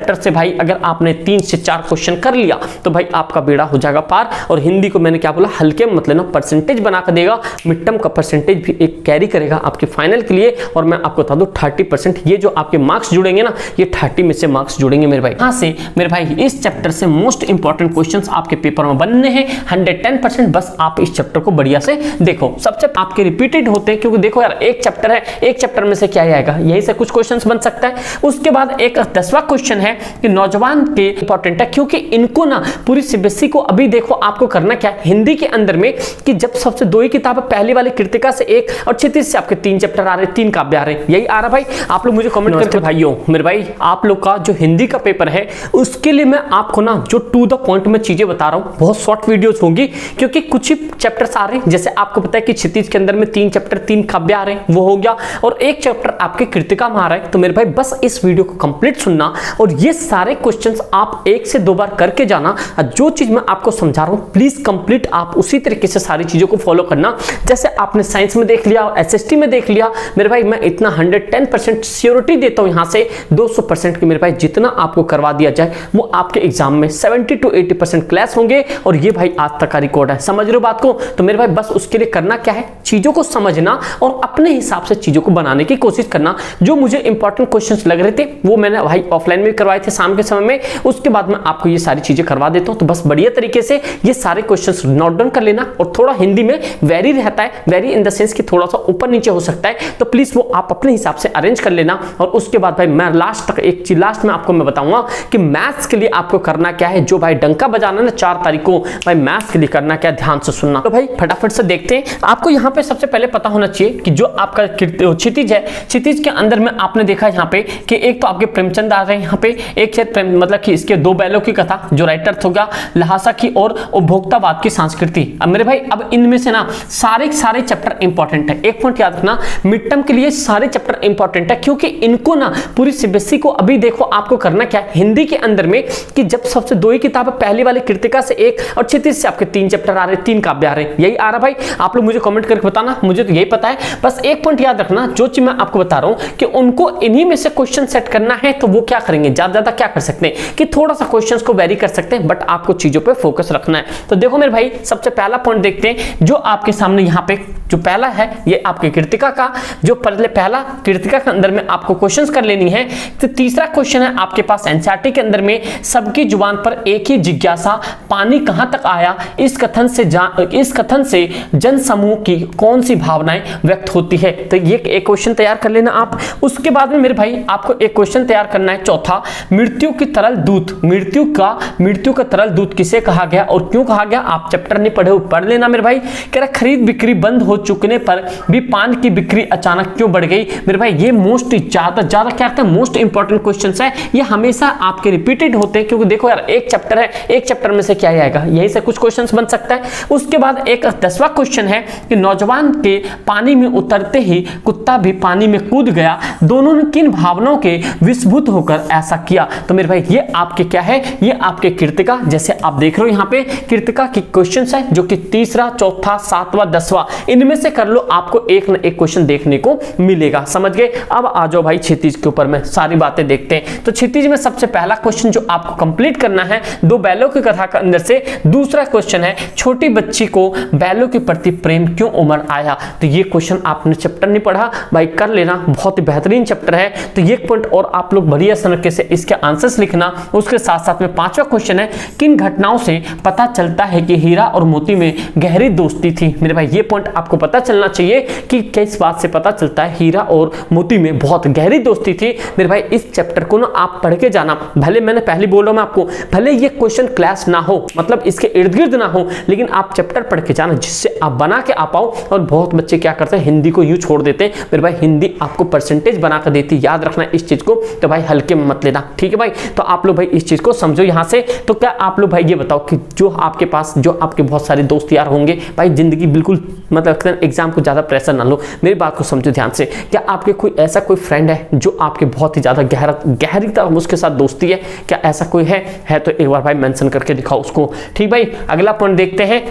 Chapter से भाई अगर आपने 3 से 4 क्वेश्चन कर लिया तो भाई आपका बेड़ा हो जाएगा पार। और हिंदी को मैंने क्या बोला, हल्के मत लेना, परसेंटेज बना कर देगा, मिड टर्म का परसेंटेज भी एक कैरी करेगा आपके फाइनल के लिए। और मैं आपको बता दूं 30% ये जो आपके मार्क्स जुड़ेंगे ना, ये 30 में से मार्क्स जुड़ेंगे मेरे भाई। यहाँ से मेरे भाई इस चैप्टर से मोस्ट इंपॉर्टेंट क्वेश्चंस आपके पेपर में बनने हैं 110%। बस आप इस चैप्टर को बढ़िया से देखो, सबसे आपके रिपीटेड होते हैं, क्योंकि देखो यार एक चैप्टर है, एक चैप्टर में से क्या आएगा, यही से कुछ क्वेश्चंस बन सकता है। उसके बाद एक 10वां क्वेश्चन है कि नौजवान के इंपॉर्टेंट है, क्योंकि इनको ना पूरी सीबीएसई को अभी देखो आपको करना क्या है हिंदी के अंदर में, कि जब सबसे 2 ही किताब है, पहली वाली कृतिका से 1 और क्षितिज से आपके 3 चैप्टर आ रहे, 3 काव्य आ रहे, यही आ रहा भाई। आप लोग मुझे कमेंट करके भाइयों, मेरे भाई आप लोग का जो हिंदी का पेपर है उसके लिए मैं आपको ना जो टू द पॉइंट में चीजें बता रहा हूं, बहुत शॉर्ट वीडियोस होंगी, क्योंकि कुछ ही चैप्टर्स आ रहे हैं। जैसे आपको पता है कि क्षितिज के अंदर में 3 चैप्टर 3 काव्य आ रहे हैं, वो हो गया, और 1 चैप्टर आपके कृतिका में आ रहा है। तो मेरे भाई बस इस वीडियो को कंप्लीट सुनना और ये सारे क्वेश्चंस आप 1 से 2 बार करके जाना। जो चीज मैं आपको समझा रहा हूं प्लीज कंप्लीट आप उसी तरीके से सारी चीजों को फॉलो करना, जैसे आपने साइंस में देख लिया और एसएसटी में देख लिया। मेरे भाई मैं इतना 110% श्योरिटी देता हूं, यहां से 200% की मेरे भाई जितना आपको करवा दिया जाए वो आपके एग्जाम में 70 to 80% क्लास होंगे। और ये भाई आज तक का रिकॉर्ड है, समझ रहे हो बात को। तो मेरे भाई बस उसके लिए करना क्या है, चीजों को समझना और अपने हिसाब से चीजों को बनाने की कोशिश करना। जो मुझे इंपॉर्टेंट क्वेश्चंस लग रहे थे वो मैंने भाई ऑफलाइन में करवाए थे शाम के समय में, उसके बाद मैं आपको ये सारी चीजें करवा देता हूं। तो बस बढ़िया तरीके से ये सारे क्वेश्चंस नोट डाउन कर लेना। और थोड़ा हिंदी में वेरी रहता है, वेरी इन द सेंस कि थोड़ा सा ऊपर नीचे हो सकता है, तो प्लीज वो आप अपने हिसाब से अरेंज कर लेना। और उसके बाद भाई मैं लास्ट तक एक चीज लास्ट में आपको मैं बताऊंगा कि मैथ्स के लिए आपको करना क्या है। जो भाई डंका बजाना ना 4 तारीख को, भाई मैथ्स के लिए करना क्या है, ध्यान से सुनना। तो भाई फटाफट से देखते हैं। आपको यहाँ पे सबसे पहले पता होना चाहिए कि जो आपका क्षितिज है, क्षितिज के अंदर में आपने देखा यहाँ पे कि एक तो आपके प्रेमचंद आ रहे हैं यहाँ पे, एक है मतलब कि इसके 2 बैलों की कथा, जो राइटर होगा लहासा की और उपभोक्तावाद की संस्कृति। अब मेरे भाई अब इनमें से ना सारे चैप्टर इंपॉर्टेंट है। एक पॉइंट याद रखना, मिड टर्म के लिए सारे चैप्टर इंपॉर्टेंट है, क्योंकि इनको ना पूरी सीबीएसई को अभी देखो आपको करना क्या है हिंदी के अंदर में, कि जब सबसे 2 ही किताब है, पहली वाली कृतिका से 1 और क्षितिज से आपके 3 चैप्टर आ रहे, 3 काव्य आ रहे, यही आ रहा भाई। आप लोग मुझे कमेंट करके बताना, मुझे तो यही पता है। बस एक पॉइंट याद रखना, जो चीज मैं आपको बता रहा हूं कि उनको इन्हीं में से क्वेश्चन सेट करना है, तो वो क्या करेंगे, ज्यादा क्या कर सकते हैं कि थोड़ा सा क्वेश्चंस को वेरी कर सकते हैं, बट आपको चीजों पे फोकस रखना है। तो देखो मेरे भाई सबसे पहला पॉइंट देखते हैं, जो आपके सामने यहाँ पे जो पहला है ये आपके कृतिका का, जो पहला कृतिका के अंदर में आपको क्वेश्चंस कर लेनी है। तो तीसरा क्वेश्चन है आपके पास एनसीईआरटी के अंदर में, सबकी जुबान पर एक ही जिज्ञासा, पानी कहां तक आया, इस कथन से जन समूह की कौन सी भावनाएं व्यक्त होती है। तो ये एक क्वेश्चन तैयार कर लेना आप। उसके बाद में मेरे भाई आपको एक क्वेश्चन तैयार करना है चौथा, मृत्यु की तरल दूत, मृत्यु का तरल दूत किसे कहा गया और क्यों कहा गया। आप चैप्टर नहीं पढ़े हो, पढ़ लेना मेरे भाई। कह रहा खरीद बिक्री बंद हो चुकने पर भी पान की बिक्री अचानक क्यों बढ़ गई। मेरे भाई ये मोस्ट ज्यादा क्या कहते हैं, मोस्ट इंपॉर्टेंट क्वेश्चंस है, ये हमेशा आपके रिपीटेड होते हैं, क्योंकि देखो यार एक चैप्टर है, एक चैप्टर में से क्या आएगा, यही से कुछ क्वेश्चंस बन सकता है। उसके बाद एक 10वां क्वेश्चन है कि नौजवान के पानी में उतरते ही कुत्ता भी पानी में कूद गया, दोनों ने किन भावनाओं के विस्फुट होकर ऐसा किया। तो मेरे भाई ये आपके क्या है, ये आपके कृतिका, जैसे आप देख रहे हो यहाँ पे कृतिका की क्वेश्चंस है, जो कि तीसरा, चौथा, 7वां, 10वां, इनमें से कर लो, आपको एक न एक क्वेश्चन देखने को मिलेगा। समझ गए। अब आ जाओ भाई क्षितिज के ऊपर में सारी बातें देखते हैं। तो क्षितिज में सबसे पहला क्वेश्चन जो आपको कंप्लीट करना है, 2 बैलों की कथा के अंदर से दूसरा क्वेश्चन है, छोटी बच्ची को बैलों के प्रति प्रेम क्यों उमड़ आया। तो ये क्वेश्चन आपने चैप्टर नहीं पढ़ा भाई, कर लेना, बहुत ही बेहतरीन चैप्टर है। तो ये पॉइंट और आप लोग बढ़िया तरीके से इसके आंसर्स लिखना। उसके साथ साथ में 5वां क्वेश्चन है, किन घटनाओं से पता चलता है कि हीरा और मोती में गहरी दोस्ती थी। मेरे भाई ये पॉइंट आपको पता चलना चाहिए कि किस बात से पता चलता है हीरा और मोती में बहुत गहरी दोस्ती थी। मेरे भाई इस चैप्टर को ना आप पढ़ के जाना, भले मैंने पहले बोला मैं आपको, भले ये क्वेश्चन क्लास ना हो, मतलब इसके इर्द गिर्द ना हो, लेकिन आप चैप्टर पढ़ के जाना, जिससे आप बना के आ पाओ। और बहुत बच्चे क्या करते हैं, हिंदी को यूं छोड़ देते हैं। मेरे भाई हिंदी आपको परसेंटेज बना कर देती, याद रखना इस चीज को। तो भाई हल्के में मत लेना, ठीक है भाई। तो आप लोग भाई इस चीज को समझो यहाँ से। तो क्या आप लोग भाई ये बताओ कि जो आपके पास जो आपके बहुत सारे दोस्त यार होंगे भाई, जिंदगी बिल्कुल मतलब एग्जाम को ज्यादा प्रेशर ना लो, मेरी बात को समझो ध्यान से। क्या आपके कोई ऐसा कोई फ्रेंड है जो आपके बहुत ही ज्यादा गहरी तरह उसके साथ दोस्ती है, क्या ऐसा कोई है तो एक बार भाई मेंशन करके दिखाओ उसको, ठीक भाई। अगला पॉइंट देखते हैं,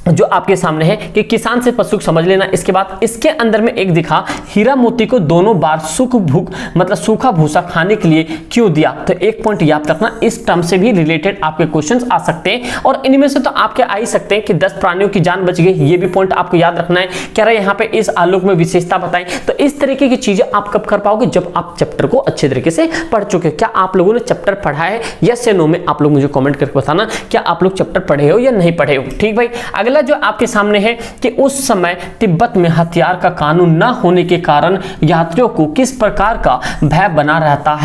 जो आपके सामने है कि किसान से पशु समझ लेना। इसके बाद इसके अंदर में एक दिखा, हीरा मोती को दोनों बार सूखा भूसा खाने के लिए क्यों दिया। तो एक पॉइंट याद रखना, इस टर्म से भी रिलेटेड आपके क्वेश्चंस आ सकते हैं और इनमें से तो आपके आ ही सकते हैं कि 10 प्राणियों की जान बच गई, ये भी पॉइंट आपको याद रखना है। कह रहा है यहाँ पे इस आलोक में विशेषता बताएं। तो इस तरीके की चीजें आप कब कर पाओगे, जब आप चैप्टर को अच्छे तरीके से पढ़ चुके। क्या आप लोगों ने चैप्टर पढ़ा है, यस या नो में आप लोग मुझे कमेंट करके बताना, क्या आप लोग चैप्टर पढ़े हो या नहीं पढ़े हो। ठीक भाई, अगला जो आपके सामने है कि उस समय तिब्बत में हथियार का कानून न होने के कारण यात्रियों को किस प्रकार का भय बना रहता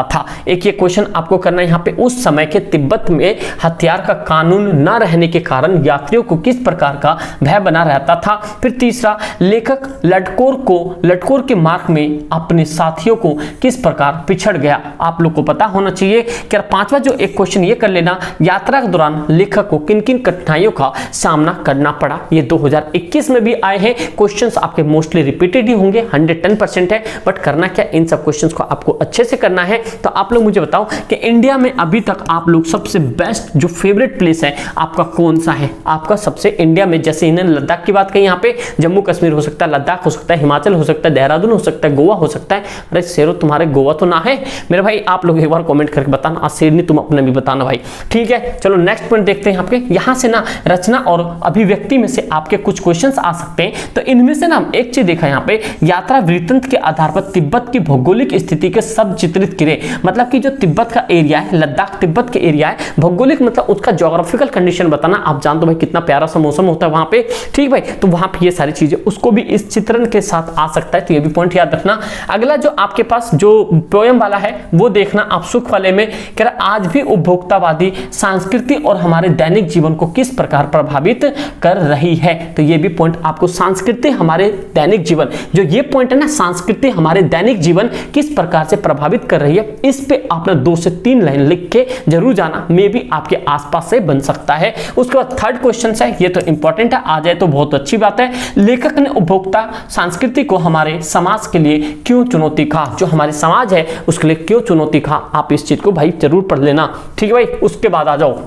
था। एक ये क्वेश्चन आपको करना है यहाँ पे, उस समय के तिब्बत में हथियार का कानून न रहने के कारण यात्रियों को किस प्रकार का भय बना रहता था। फिर तीसरा, लेखक लटकोर के मार्ग में अपने साथियों को किस प्रकार पिछड़ गया। आप लोग को पता होना चाहिए। क्या पांचवा जो एक क्वेश्चन ये कर लेना, यात्रा के दौरान लेखक को किन किन कठिनाइयों का सामना करना पड़ा। ये 2021 में भी आए हैं क्वेश्चंस, आपके मोस्टली रिपीटेड ही होंगे, 110% है। बट करना क्या, इन सब क्वेश्चंस को आपको अच्छे से करना है। तो आप लोग मुझे बताओ कि इंडिया में अभी तक आप लोग सबसे बेस्ट जो फेवरेट प्लेस है आपका कौन सा है। आपका सबसे इंडिया में, जैसे इन्होंने लद्दाख की बात कही, यहाँ पे जम्मू कश्मीर हो सकता है, लद्दाख हो सकता है, हिमाचल हो सकता है, देहरादून हो सकता है, गोवा हो सकता है। अरे शेरो तुम्हारे गोवा तो ना है मेरे भाई, आप लोग एक बार कमेंट करके बताना। शेरनी तुम अपने भी बताना भाई। ठीक है, चलो नेक्स्ट पॉइंट देखते हैं। आपके यहाँ से ना रचना और अभिव्यक्ति में से आपके कुछ क्वेश्चंस आ सकते हैं। तो इनमें से ना एक चीज देखा यहाँ पे, यात्रा वृत्तांत के आधार पर तिब्बत की भौगोलिक स्थिति के सब चित्रित करे। मतलब कि जो तिब्बत का एरिया है, लद्दाख तिब्बत के एरिया है, भौगोलिक मतलब उसका ज्योग्राफिकल कंडीशन बताना। आप जानते हो भाई कितना प्यारा सा मौसम होता है वहां पे। ठीक भाई, तो वहां पे ये सारी चीजें उसको भी इस चित्रण के साथ आ सकता है, तो ये भी पॉइंट याद रखना। अगला जो आपके पास जो पोयम वाला है वो देखना आप सुख वाले में। कह रहा आज भी उपभोक्तावादी संस्कृति और हमारे दैनिक जीवन को किस प्रकार प्रभावित कर रही है। तो ये भी पॉइंट आपको, संस्कृति हमारे दैनिक जीवन, जो ये पॉइंट है ना, संस्कृति हमारे दैनिक जीवन किस प्रकार से प्रभावित कर रही है, इस पे आपने 2 से 3 लाइन लिख के जरूर जाना। मे भी आपके आसपास से बन सकता है। उसके बाद थर्ड क्वेश्चन है, ये तो इंपॉर्टेंट है, आ जाए तो बहुत अच्छी बात है। लेखक ने उपभोक्ता संस्कृति को हमारे समाज के लिए क्यों चुनौती कहा। जो हमारे समाज है उसके लिए क्यों चुनौती कहा, आप इस चीज को भाई जरूर पढ़ लेना। ठीक है भाई, उसके बाद आ जाओ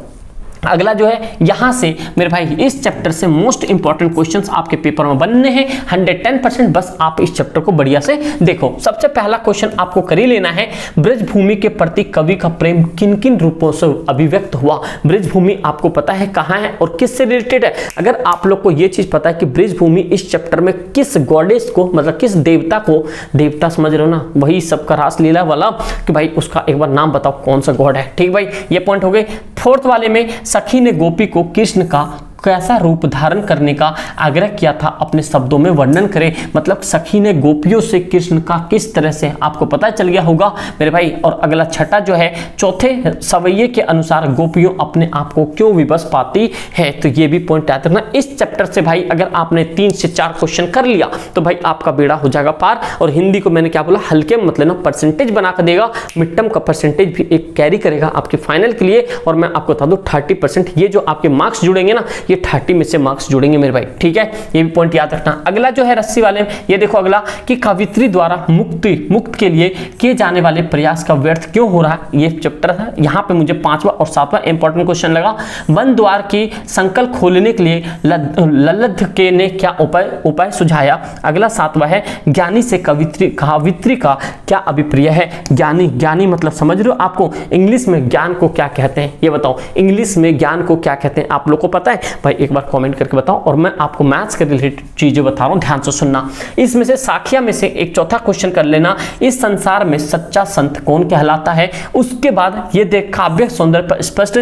अगला जो है, यहां से मेरे भाई इस चैप्टर से मोस्ट इंपॉर्टेंट क्वेश्चंस आपके पेपर में बनने हैं 110%। बस आप इस चैप्टर को बढ़िया से देखो। सबसे पहला क्वेश्चन आपको कर ही लेना है, ब्रजभूमि के प्रति कवि का प्रेम किन किन रूपों से अभिव्यक्त हुआ। ब्रजभूमि आपको पता है कहां है और किससे रिलेटेड है। अगर आप लोग को यह चीज पता है कि ब्रजभूमि इस चैप्टर में किस गॉडेस को, मतलब किस देवता को, देवता समझ रहे हो ना, वही सबका रासलीला वाला, कि भाई उसका एक बार नाम बताओ कौन सा गॉड है। ठीक भाई, ये पॉइंट हो गए। फोर्थ वाले में, सखी ने गोपी को कृष्ण का कैसा रूप धारण करने का आग्रह किया था, अपने शब्दों में वर्णन करें। मतलब सखी ने गोपियों से कृष्ण का किस तरह से, आपको पता चल गया होगा मेरे भाई। और अगला छठा जो है, चौथे सवैये के अनुसार गोपियों अपने आप को क्यों विवश पाती है। तो ये भी पॉइंट याद रखना। इस चैप्टर से भाई अगर आपने 3 से 4 क्वेश्चन कर लिया तो भाई आपका बेड़ा हो जाएगा पार। और हिंदी को मैंने क्या बोला, हल्के मत लेना, परसेंटेज बना कर देगा। मिड टर्म का परसेंटेज भी एक कैरी करेगा आपके फाइनल के लिए। और मैं आपको बता दूं 30%, ये जो आपके मार्क्स जुड़ेंगे ना, ये 30 में से मार्क्स जुड़ेंगे मेरे भाई। ठीक है, ये भी पॉइंट याद रखना। अगला जो है रस्सी वाले में, ये देखो अगला, कि कवित्री द्वारा मुक्त के लिए किए जाने वाले प्रयास का व्यर्थ क्यों हो रहा है। ये चैप्टर है। यहाँ पे मुझे 5वां और 7वां इंपॉर्टेंट क्वेश्चन लगा। वन द्वार की संकल खोलने के लिए लल्लध के ने क्या उपाय सुझाया। अगला 7वां है, ज्ञानी से कवित्री का क्या अभिप्राय है। ज्ञानी मतलब समझ रहे हो, आपको इंग्लिश में ज्ञान को क्या कहते हैं ये बताओ। इंग्लिश में ज्ञान को क्या कहते हैं आप लोग को पता है भाई, एक बार कमेंट करके बताओ। और मैं आपको मैथ्स के रिलेटेड चीजें बता रहा हूं, ध्यान से सुनना। इसमें से साखिया में से एक चौथा क्वेश्चन कर लेना, इस संसार में सच्चा संत कौन कहलाता है। उसके बाद ये देख, काव्य सौंदर्य पर स्पष्ट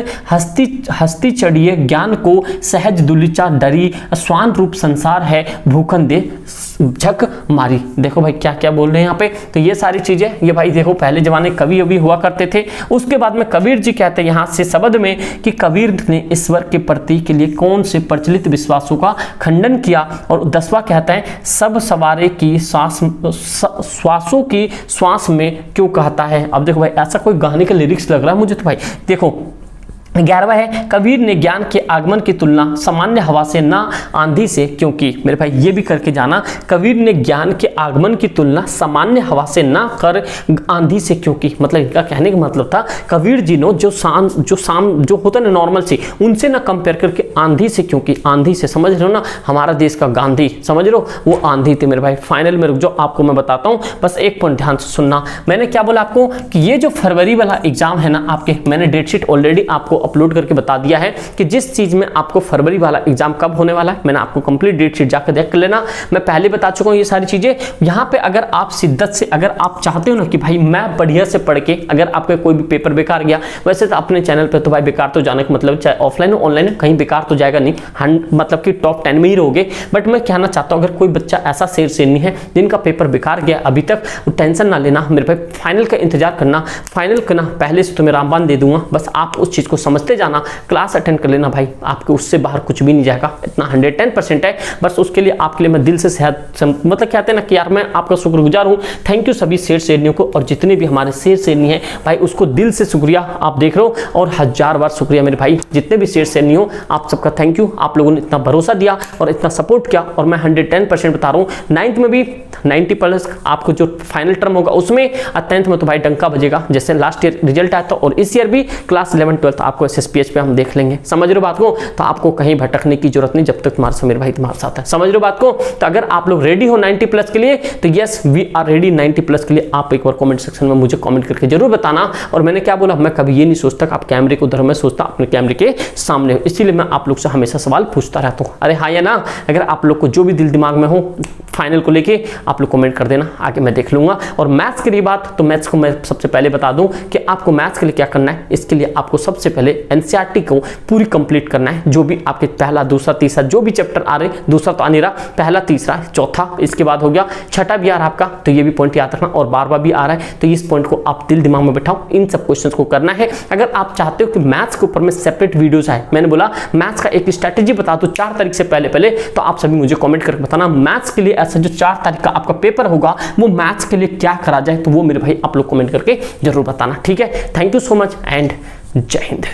हस्ती चढ़िए ज्ञान को सहज दुलिचा डरी, स्वान रूप संसार है भूखन दे झक मारी। देखो भाई क्या क्या बोल रहे हैं यहाँ पे। तो ये सारी चीजें, ये भाई देखो पहले जमाने कवि अभी हुआ करते थे। उसके बाद में कबीर जी कहते हैं यहाँ से शब्द में कि कबीर ने ईश्वर के प्रति के लिए कौन से प्रचलित विश्वासों का खंडन किया। और 10वां कहता है, सब सवारे की श्वासों की श्वास में क्यों कहता है। अब देखो भाई ऐसा कोई गाने का लिरिक्स लग रहा है मुझे। तो भाई देखो 11वां है कबीर ने ज्ञान के आगमन की तुलना सामान्य हवा से ना आंधी से क्यों की। मेरे भाई ये भी करके जाना, कबीर ने ज्ञान के आगमन की तुलना सामान्य हवा से ना कर आंधी से क्यों की। मतलब इनका कहने का मतलब था कबीर जी ने जो होता है ना नॉर्मल से, उनसे ना कंपेयर करके आंधी से क्यों की। आंधी से समझ रहे हो ना, हमारा देश का गांधी समझ रहे हो, वो आंधी थी मेरे भाई। फाइनल में रुक जाओ, आपको मैं बताता हूँ, बस एक पॉइंट ध्यान से सुनना। मैंने क्या बोला आपको कि ये जो फरवरी वाला एग्जाम है ना आपके, मैंने डेट शीट ऑलरेडी आपको अपलोड करके बता दिया है कि जिस चीज में आपको फरवरी वाला एग्जाम कब होने वाला है, मैंने आपको कंप्लीट डेट शीट जाकर देख लेना। मैं पहले बता चुका हूं ये सारी चीजें। यहां पे अगर आप शिद्दत से, अगर आप चाहते हो ना कि भाई मैं बढ़िया से पढ़ के, अगर आपका कोई भी पेपर बेकार गया, वैसे तो अपने चैनल पे तो भाई बेकार तो जाने का मतलब चाहे ऑफलाइन हो ऑनलाइन हो, कहीं बेकार तो जाएगा नहीं, मतलब कि टॉप 10 में ही रहोगे। बट मैं कहना चाहता हूं अगर कोई बच्चा ऐसा शेर शेरनी है जिनका पेपर बेकार गया अभी तक, टेंशन ना लेना मेरे भाई, फाइनल का इंतजार करना। फाइनल करना पहले से तुम्हें रामबान दे दूंगा, बस आप उस चीज को समझते जाना, क्लास अटेंड कर लेना भाई, आपको उससे बाहर कुछ भी नहीं जाएगा, इतना 110% है। बस उसके लिए आपके लिए मैं दिल से मतलब कहते हैं ना कि यार मैं आपका शुक्रगुजार हूं। थैंक यू सभी शेर शेरनियों को, और जितने भी हमारे शेर शेरनी है भाई उसको दिल से शुक्रिया आप देख रहे हो, और 1000 बार शुक्रिया मेरे भाई, जितने भी शेर शेरनी हो आप सबका थैंक यू। आप लोगों ने इतना भरोसा दिया और इतना सपोर्ट किया, और मैं 110% बता रहा हूँ। 9th में भी 90+ आपको जो फाइनल टर्म होगा उसमें, और 10th में तो भाई डंका बजेगा, जैसे लास्ट ईयर रिजल्ट आया था, और इस ईयर भी क्लास 11 12 आपको SSPH पे हम देख लेंगे। समझ रहे हो बात को, तो आपको कहीं भटकने की जरूरत नहीं जब तक तुम्हारा समीर भाई तुम्हारे साथ है। समझ रहे हो बात को, तो अगर आप लोग रेडी हो 90+ के लिए, तो यस वी आर रेडी 90+ के लिए। आप एक बार कमेंट सेक्शन में मुझे कमेंट करके जरूर बताना। और मैंने क्या बोला, मैं कभी ये नहीं सोचता कि आप कैमरे को उधर, मैं सोचता अपने कैमरे के सामने हो, इसीलिए मैं आप लोग से हमेशा सवाल पूछता रहता हूँ। अरे हाँ या ना, अगर आप लोग को जो भी दिल दिमाग में हो फाइनल को लेके आप लोग कमेंट कर देना, आगे मैं देख लूंगा। और मैथ्स की रही बात, तो मैथ्स को मैं सबसे पहले बता दूं कि आपको मैथ्स के लिए क्या करना है। इसके लिए आपको सबसे पहले एनसीईआरटी को पूरी कंप्लीट करना है, जो भी आपके पहला दूसरा तीसरा जो भी चैप्टर आ रहे, दूसरा तो आ नहीं रहा, पहला तीसरा चौथा, इसके बाद हो गया छठा भी आ रहा आपका, तो ये भी पॉइंट याद रखना, और 12वां भी आ रहा है, तो इस पॉइंट को आप दिल दिमाग में बैठाओ, इन सब क्वेश्चंस को करना है। अगर आप चाहते हो कि मैथ्स के ऊपर में सेपरेट वीडियोस आए, मैंने बोला मैथ्स का एक स्ट्रैटेजी बता दो 4 तारीख से पहले, तो आप सभी मुझे कमेंट करके बताना मैथ्स के लिए ऐसा जो 4 तारीख का आपका पेपर होगा वो मैथ्स के लिए क्या करा जाए, तो वो मेरे भाई आप लोग कमेंट करके जरूर बताना, ठीक है। Thank you so much and जय हिंद।